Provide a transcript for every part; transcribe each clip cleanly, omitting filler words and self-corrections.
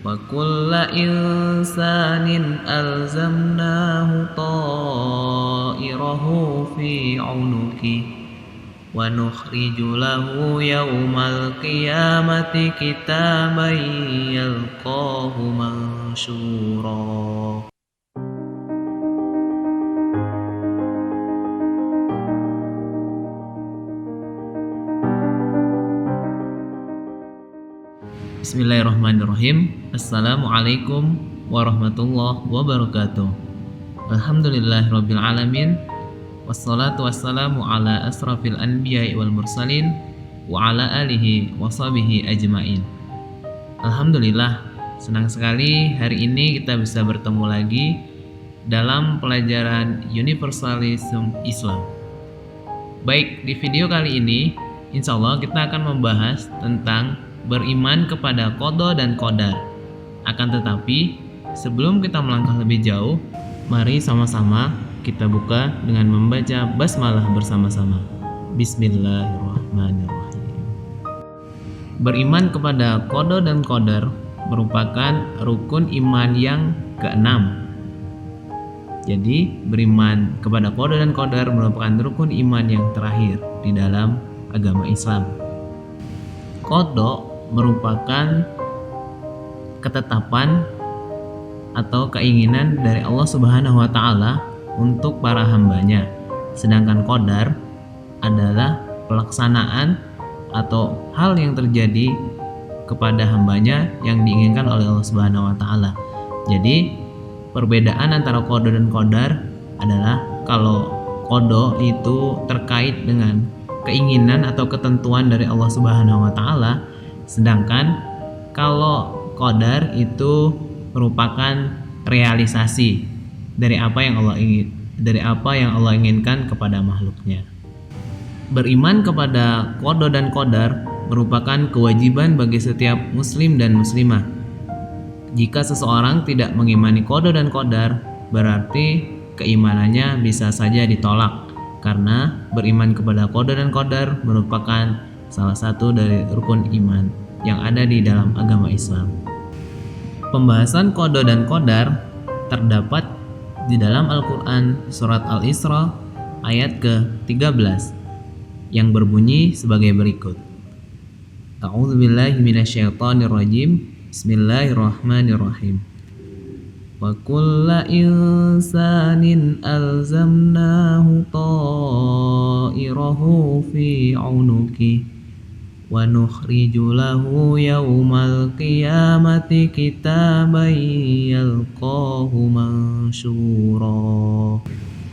وكل إنسان ألزمناه طائره في عنقه ونخرج له يوم القيامة كتابا يلقاه منشورا. Bismillahirrahmanirrahim. Assalamualaikum warahmatullahi wabarakatuh. Alhamdulillahirabbil alamin. Wassalatu wassalamu ala asrafil anbiya'i wal mursalin wa ala alihi wa sahbihi ajmain. Alhamdulillah, senang sekali hari ini kita bisa bertemu lagi dalam pelajaran Universalism Islam. Baik, di video kali ini insyaallah kita akan membahas tentang beriman kepada qada dan qadar. Akan tetapi, sebelum kita melangkah lebih jauh, mari sama-sama kita buka dengan membaca basmalah bersama-sama. Bismillahirrahmanirrahim. Beriman kepada qada dan qadar merupakan rukun iman yang keenam. Jadi, beriman kepada qada dan qadar merupakan rukun iman yang terakhir di dalam agama Islam. Qada merupakan ketetapan atau keinginan dari Allah Subhanahu wa taala untuk para hambanya. Sedangkan qadar adalah pelaksanaan atau hal yang terjadi kepada hambanya yang diinginkan oleh Allah Subhanahu wa taala. Jadi, perbedaan antara qada dan qadar adalah kalau qada itu terkait dengan keinginan atau ketentuan dari Allah Subhanahu wa taala, sedangkan kalau qadar itu merupakan realisasi dari apa yang Allah inginkan kepada makhluknya. Beriman kepada qada dan qadar merupakan kewajiban bagi setiap muslim dan muslimah. Jika seseorang tidak mengimani qada dan qadar, berarti keimanannya bisa saja ditolak, karena beriman kepada qada dan qadar merupakan salah satu dari rukun iman yang ada di dalam agama Islam. Pembahasan qada dan qadar terdapat di dalam Al-Quran surat Al-Isra ayat ke-13 yang berbunyi sebagai berikut. A'udzubillahi minasyaitonirrajim. Bismillahirrahmanirrahim. Wa kulla insanin alzamnahu ta'irahu fi 'unuqi wa nukhriju lahu yawmal qiyamati kitaban yalqahu mansyura.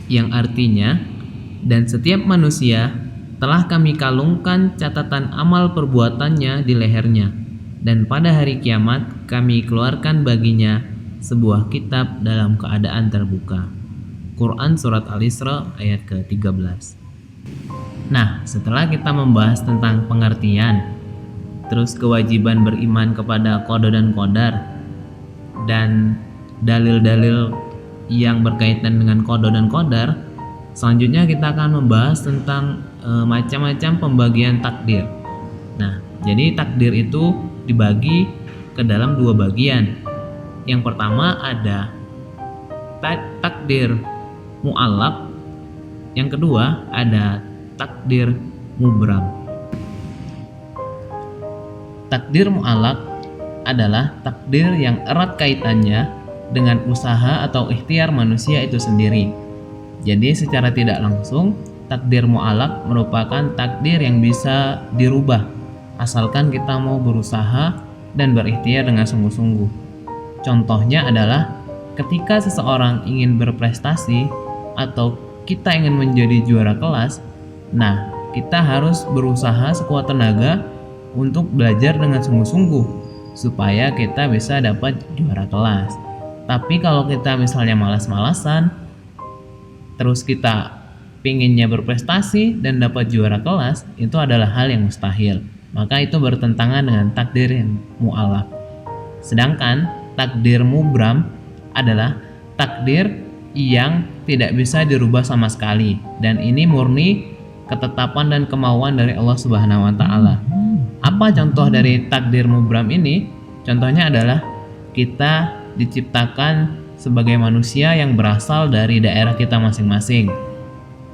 Yang artinya, dan setiap manusia telah kami kalungkan catatan amal perbuatannya di lehernya, dan pada hari kiamat kami keluarkan baginya sebuah kitab dalam keadaan terbuka. Quran surat Al-Isra ayat ke-13. Nah, setelah kita membahas tentang pengertian, terus kewajiban beriman kepada qada dan qadar, dan dalil-dalil yang berkaitan dengan qada dan qadar, selanjutnya kita akan membahas tentang macam-macam pembagian takdir. Nah, jadi takdir itu dibagi ke dalam dua bagian. Yang pertama ada takdir mu'allaq, yang kedua ada takdir mubram. Takdir mu'allaq adalah takdir yang erat kaitannya dengan usaha atau ikhtiar manusia itu sendiri. Jadi secara tidak langsung, takdir mu'allaq merupakan takdir yang bisa dirubah asalkan kita mau berusaha dan berikhtiar dengan sungguh-sungguh. Contohnya adalah ketika seseorang ingin berprestasi atau kita ingin menjadi juara kelas, nah kita harus berusaha sekuat tenaga untuk belajar dengan sungguh-sungguh supaya kita bisa dapat juara kelas. Tapi kalau kita misalnya malas-malasan, terus kita pinginnya berprestasi dan dapat juara kelas, itu adalah hal yang mustahil. Maka itu bertentangan dengan takdir yang mu'allaq. Sedangkan takdir mubram adalah takdir yang tidak bisa dirubah sama sekali, dan ini murni ketetapan dan kemauan dari Allah Subhanahu wa taala. Apa contoh dari takdir mubram ini? Contohnya adalah kita diciptakan sebagai manusia yang berasal dari daerah kita masing-masing,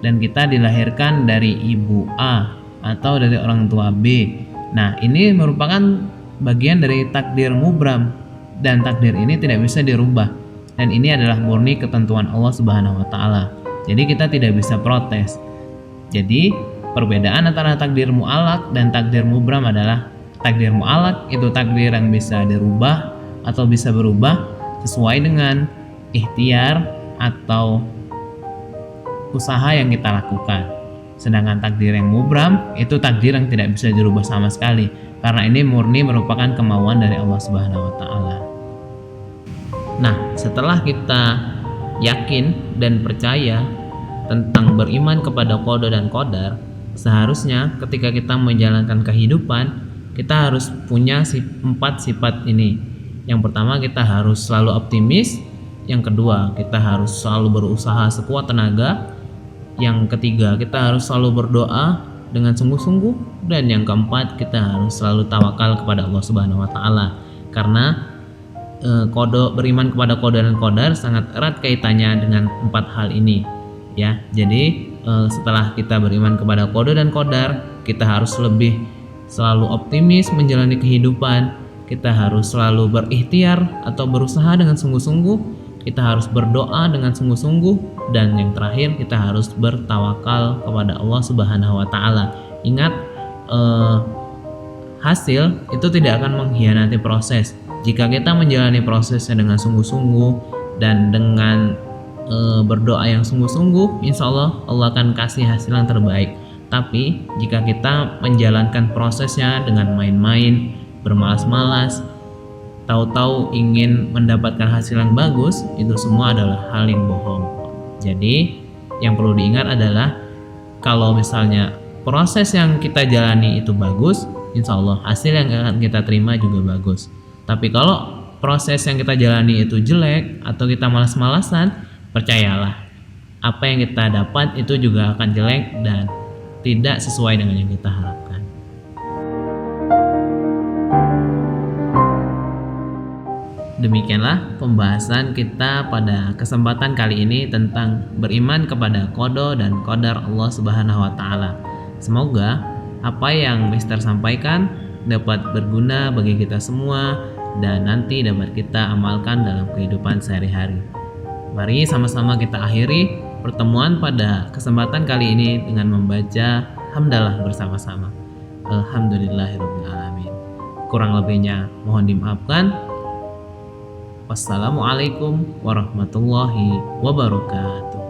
dan kita dilahirkan dari ibu A atau dari orang tua B. Nah, ini merupakan bagian dari takdir mubram, dan takdir ini tidak bisa dirubah, dan ini adalah murni ketentuan Allah Subhanahu wa taala. Jadi kita tidak bisa protes. Jadi perbedaan antara takdir mu'allaq dan takdir mubram adalah takdir mu'allaq itu takdir yang bisa dirubah atau bisa berubah sesuai dengan ikhtiar atau usaha yang kita lakukan. Sedangkan takdir yang mubram itu takdir yang tidak bisa dirubah sama sekali, karena ini murni merupakan kemauan dari Allah Subhanahu wa taala. Nah, setelah kita yakin dan percaya tentang beriman kepada qada dan qadar, seharusnya ketika kita menjalankan kehidupan, kita harus punya 4 sifat ini. Yang pertama, kita harus selalu optimis. Yang kedua, kita harus selalu berusaha sekuat tenaga. Yang ketiga, kita harus selalu berdoa dengan sungguh-sungguh. Dan yang keempat, kita harus selalu tawakal kepada Allah Subhanahu wa taala. Karena beriman kepada qada dan qadar sangat erat kaitannya dengan 4 hal ini, ya. Jadi setelah kita beriman kepada qada dan qadar, kita harus lebih selalu optimis menjalani kehidupan. Kita harus selalu berikhtiar atau berusaha dengan sungguh-sungguh. Kita harus berdoa dengan sungguh-sungguh, dan yang terakhir kita harus bertawakal kepada Allah Subhanahu wa taala. Ingat, hasil itu tidak akan mengkhianati proses. Jika kita menjalani prosesnya dengan sungguh-sungguh dan dengan berdoa yang sungguh-sungguh, insya Allah Allah akan kasih hasil yang terbaik. Tapi jika kita menjalankan prosesnya dengan main-main, bermalas-malas, tahu-tahu ingin mendapatkan hasil yang bagus, itu semua adalah hal yang bohong. Jadi yang perlu diingat adalah kalau misalnya proses yang kita jalani itu bagus, insya Allah hasil yang akan kita terima juga bagus. Tapi kalau proses yang kita jalani itu jelek atau kita malas-malasan, percayalah, apa yang kita dapat itu juga akan jelek dan tidak sesuai dengan yang kita harapkan. Demikianlah pembahasan kita pada kesempatan kali ini tentang beriman kepada qada dan qadar Allah Subhanahu wa taala. Semoga apa yang Mister sampaikan dapat berguna bagi kita semua dan nanti dapat kita amalkan dalam kehidupan sehari-hari. Mari sama-sama kita akhiri pertemuan pada kesempatan kali ini dengan membaca hamdalah bersama-sama. Alhamdulillahirabbil alamin. Kurang lebihnya mohon dimaafkan. Wassalamualaikum warahmatullahi wabarakatuh.